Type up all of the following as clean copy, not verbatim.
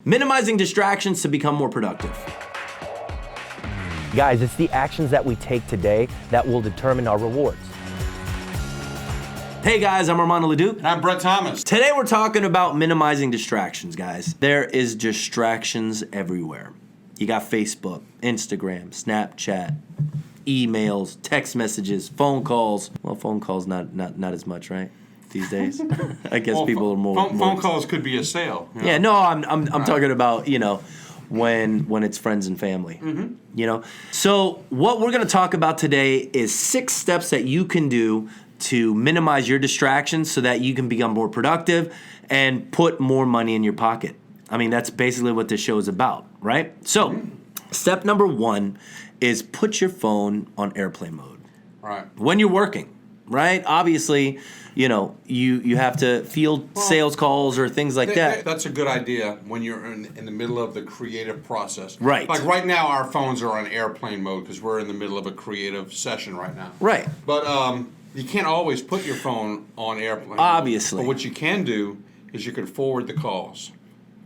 minimizing distractions to become more productive. Guys, it's the actions that we take today that will determine our rewards. Hey guys, I'm Armando Leduc. And I'm Brett Thomas. Today we're talking about minimizing distractions, guys. There is distractions everywhere. You got Facebook, Instagram, Snapchat, emails, text messages, phone calls. Well, phone calls not as much, right? These days, I guess people are more. Phone calls could be a sale. You know? Yeah, no, I'm talking about when it's friends and family. Mm-hmm. So what we're going to talk about today is 6 steps that you can do to minimize your distractions so that you can become more productive and put more money in your pocket. I mean, that's basically what this show is about, right? So, step number 1 is put your phone on airplane mode. Right. When you're working, right? Obviously, you have to field sales calls or things like that. That's a good idea when you're in the middle of the creative process. Right. Like right now, our phones are on airplane mode because we're in the middle of a creative session right now. Right. But you can't always put your phone on airplane. Obviously. But what you can do is you can forward the calls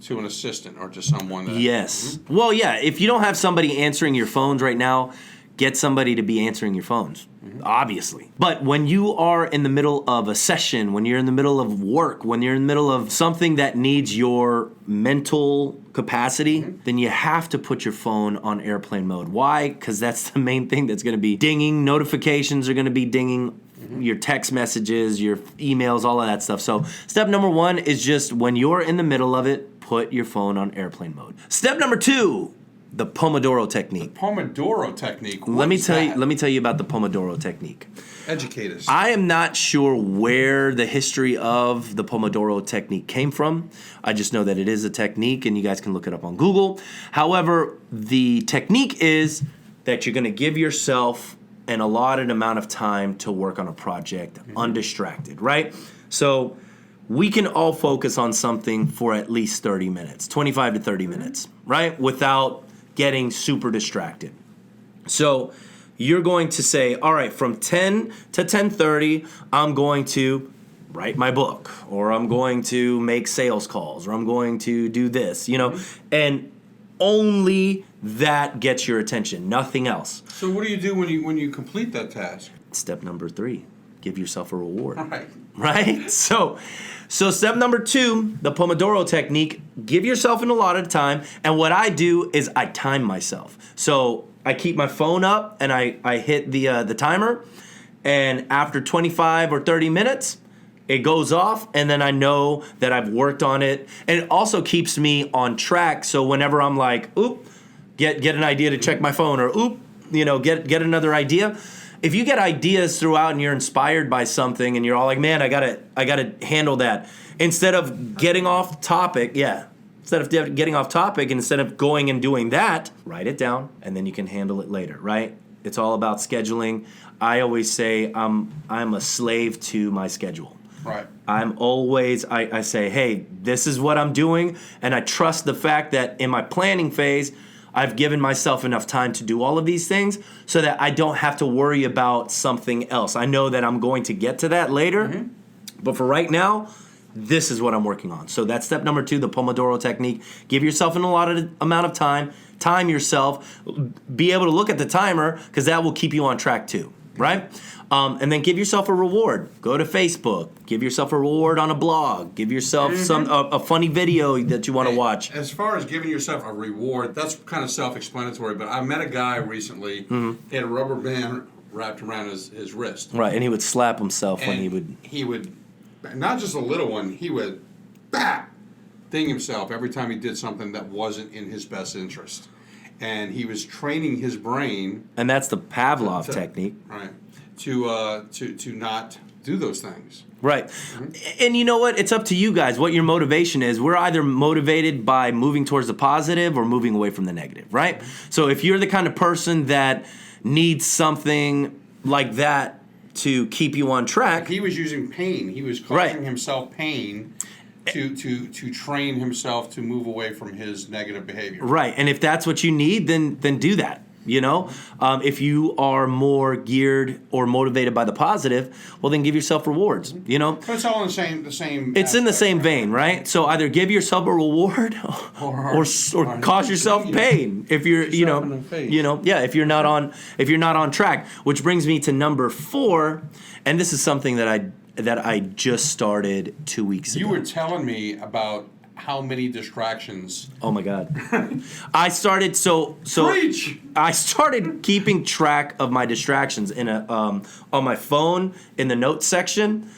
to an assistant or to someone. Yes. Mm-hmm. Well, yeah, if you don't have somebody answering your phones right now, get somebody to be answering your phones, obviously. But when you are in the middle of a session, when you're in the middle of work, when you're in the middle of something that needs your mental capacity, then you have to put your phone on airplane mode. Why? Because that's the main thing that's going to be dinging. Notifications are going to be dinging. Your text messages, your emails, all of that stuff. So step number 1 is just when you're in the middle of it, put your phone on airplane mode. Step number 2, the Pomodoro Technique. The Pomodoro Technique. Let me tell you about the Pomodoro Technique. Educate us. I am not sure where the history of the Pomodoro Technique came from. I just know that it is a technique, and you guys can look it up on Google. However, the technique is that you're going to give yourself an allotted amount of time to work on a project undistracted, right? So we can all focus on something for at least 30 minutes, 25 to 30 minutes, right? Without getting super distracted. So you're going to say, all right, from 10 to 10:30, I'm going to write my book, or I'm going to make sales calls, or I'm going to do this, and only that gets your attention, nothing else. So what do you do when you complete that task? Step number 3, give yourself a reward. Right. So step number 2, the Pomodoro Technique, give yourself an allotted time. And what I do is I time myself. So I keep my phone up and I hit the timer. And after 25 or 30 minutes, it goes off, and then I know that I've worked on it. And it also keeps me on track. So whenever I'm like, oop, get an idea to check my phone, or oop, get another idea. If you get ideas throughout and you're inspired by something and you're all like, man, I gotta handle that. Instead of getting off topic, instead of getting off topic, and instead of going and doing that, write it down, and then you can handle it later, right? It's all about scheduling. I always say I'm a slave to my schedule. Right. I'm always, I say, hey, this is what I'm doing, and I trust the fact that in my planning phase, I've given myself enough time to do all of these things so that I don't have to worry about something else. I know that I'm going to get to that later, but for right now, this is what I'm working on. So that's step number 2, the Pomodoro Technique. Give yourself an allotted amount of time, time yourself, be able to look at the timer, because that will keep you on track too, right? And then give yourself a reward. Go to Facebook. Give yourself a reward on a blog. Give yourself a funny video that you want to watch. As far as giving yourself a reward, that's kind of self-explanatory. But I met a guy recently. He had a rubber band wrapped around his wrist. Right, and he would slap himself when he would. He would, not just a little one. He would, ding himself every time he did something that wasn't in his best interest. And he was training his brain. And that's the Pavlov technique. Right. To not do those things. Right. And you know what? It's up to you guys what your motivation is. We're either motivated by moving towards the positive or moving away from the negative, right? So if you're the kind of person that needs something like that to keep you on track. He was using pain. He was causing himself pain to train himself to move away from his negative behavior. Right. And if that's what you need, then do that. If you are more geared or motivated by the positive, well, then give yourself rewards, But it's all in the same. It's in the same vein, right? So either give yourself a reward or cause yourself pain if you're, if you're not on track. Which brings me to number 4, and this is something that I just started 2 weeks ago. You were telling me about how many distractions. Oh my God. I started Preach! I started keeping track of my distractions on my phone in the notes section.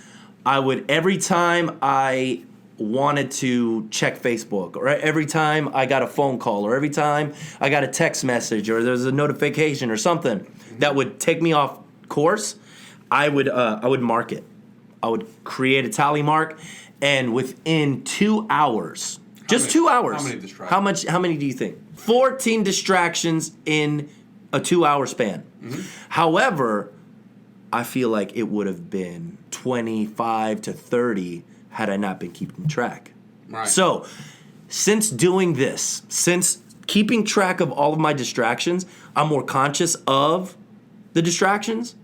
I would, every time I wanted to check Facebook, or every time I got a phone call, or every time I got a text message, or there's a notification or something that would take me off course, I would mark it. I would create a tally mark. And within 2 hours, 2 hours. How many distractions? How many do you think? 14 distractions in a 2-hour span. Mm-hmm. However, I feel like it would have been 25 to 30 had I not been keeping track. Right. So, since doing this, since keeping track of all of my distractions, I'm more conscious of the distractions.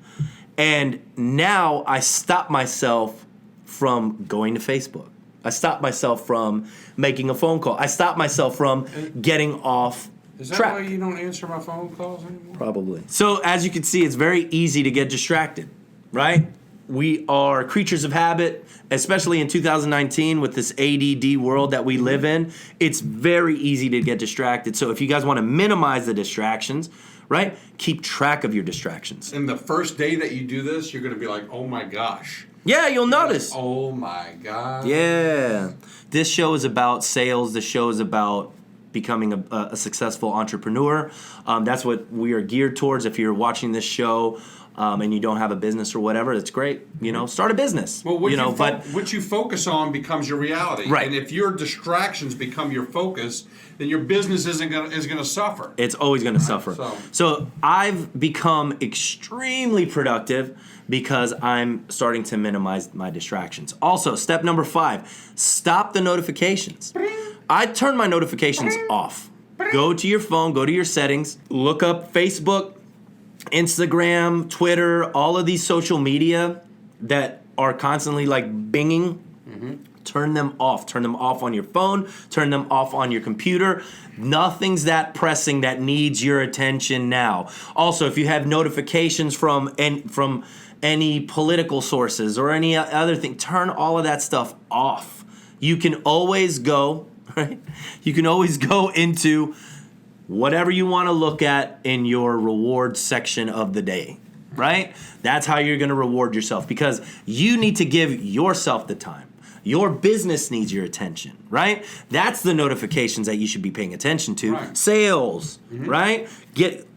And now I stop myself from going to Facebook. I stopped myself from making a phone call. I stopped myself from getting off Is that track. why you don't answer my phone calls anymore? Probably. So as you can see, it's very easy to get distracted, right? We are creatures of habit, especially in 2019 with this ADD world that we live in. It's very easy to get distracted. So if you guys want to minimize the distractions, right, keep track of your distractions. And the first day that you do this, you're going to be like, oh my gosh. Yeah, you'll notice. Oh my God. Yeah. This show is about sales. This show is about becoming a successful entrepreneur. That's what we are geared towards. If you're watching this show and you don't have a business or whatever, that's great. Start a business. Well, what you focus on becomes your reality. Right. And if your distractions become your focus, then your business is gonna suffer. It's always going to suffer. So I've become extremely productive because I'm starting to minimize my distractions. Also, step number 5, stop the notifications. I turn my notifications off. Go to your phone, go to your settings, look up Facebook, Instagram, Twitter, all of these social media that are constantly like binging. Turn them off. Turn them off on your phone. Turn them off on your computer. Nothing's that pressing that needs your attention now. Also, if you have notifications from any political sources or any other thing, turn all of that stuff off. You can always go, right? You can always go into whatever you want to look at in your reward section of the day, right? That's how you're going to reward yourself because you need to give yourself the time. Your business needs your attention, right? That's the notifications that you should be paying attention to. Right. Sales, right?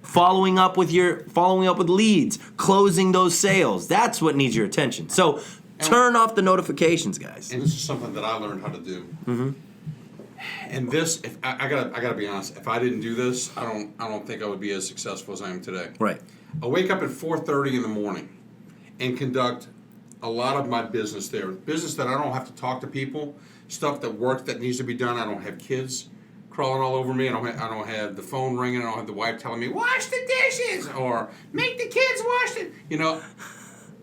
Following up with leads, closing those sales. That's what needs your attention. So turn off the notifications, guys. And this is something that I learned how to do. Mm-hmm. And this, I gotta be honest. If I didn't do this, I don't think I would be as successful as I am today. Right. I wake up at 4:30 in the morning and conduct a lot of my business there. Business that I don't have to talk to people, stuff that needs to be done. I don't have kids crawling all over me. I don't have the phone ringing. I don't have the wife telling me, wash the dishes or make the kids wash it.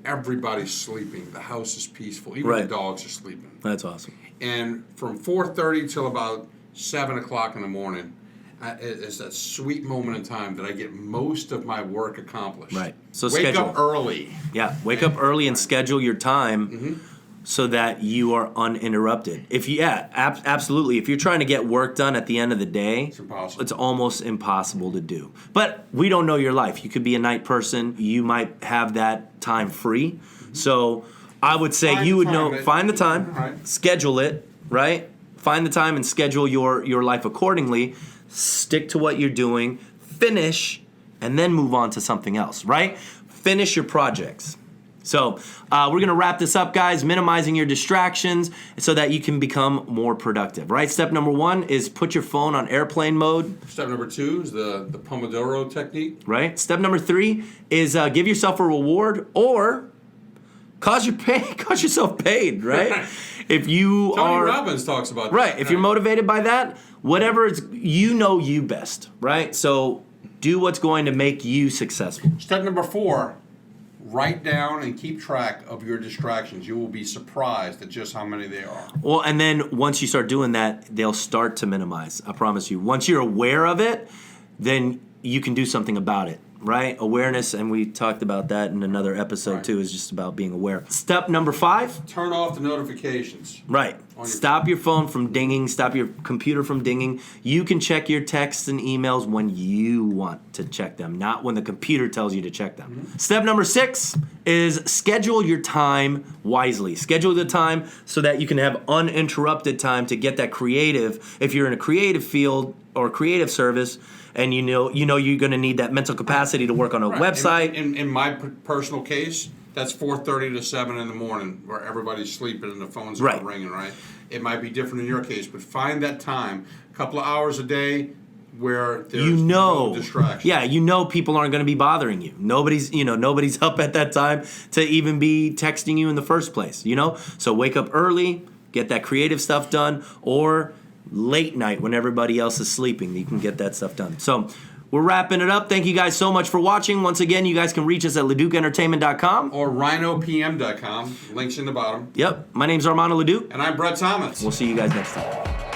Everybody's sleeping. The house is peaceful. Even the dogs are sleeping. That's awesome. And from 4:30 till about 7 o'clock in the morning, it's that sweet moment in time that I get most of my work accomplished. Right. So wake up early. Yeah, wake up early and schedule your time so that you are uninterrupted. Absolutely. If you're trying to get work done at the end of the day, It's impossible. It's almost impossible to do. But we don't know your life. You could be a night person. You might have that time free. So I would say find the time, schedule it, right? Find the time and schedule your life accordingly. Stick to what you're doing, finish, and then move on to something else, right? Finish your projects. So we're going to wrap this up, guys, minimizing your distractions so that you can become more productive, right? Step number 1 is put your phone on airplane mode. Step number 2 is the Pomodoro Technique. Right. Step number 3 is give yourself a reward or cause yourself paid, right? If you Tony Robbins talks about that. Right. If you're motivated by that, whatever you know you best, right? So Do what's going to make you successful. Step number 4, write down and keep track of your distractions. You will be surprised at just how many they are. Well, and then once you start doing that, they'll start to minimize. I promise you. Once you're aware of it, then you can do something about it, right? Awareness, and we talked about that in another episode too, is just about being aware. Step number 5. Turn off the notifications. Right. Stop your phone from dinging. Stop your computer from dinging. You can check your texts and emails when you want to check them, not when the computer tells you to check them. Step number 6 is schedule your time wisely. Schedule the time so that you can have uninterrupted time to get that creative. If you're in a creative field or creative service, and you know you're going to need that mental capacity to work on a website. In my personal case, that's 4:30 to 7 in the morning, where everybody's sleeping and the phones are ringing. Right. It might be different in your case, but find that time, a couple of hours a day, where there's no distraction. Yeah, people aren't going to be bothering you. Nobody's up at that time to even be texting you in the first place. So wake up early, get that creative stuff done, or late night when everybody else is sleeping, you can get that stuff done. So we're wrapping it up. Thank you guys so much for watching. Once again, you guys can reach us at leducentertainment.com or rhinopm.com. Links in the bottom. Yep. My name's Armando Leduc. And I'm Brett Thomas. We'll see you guys next time.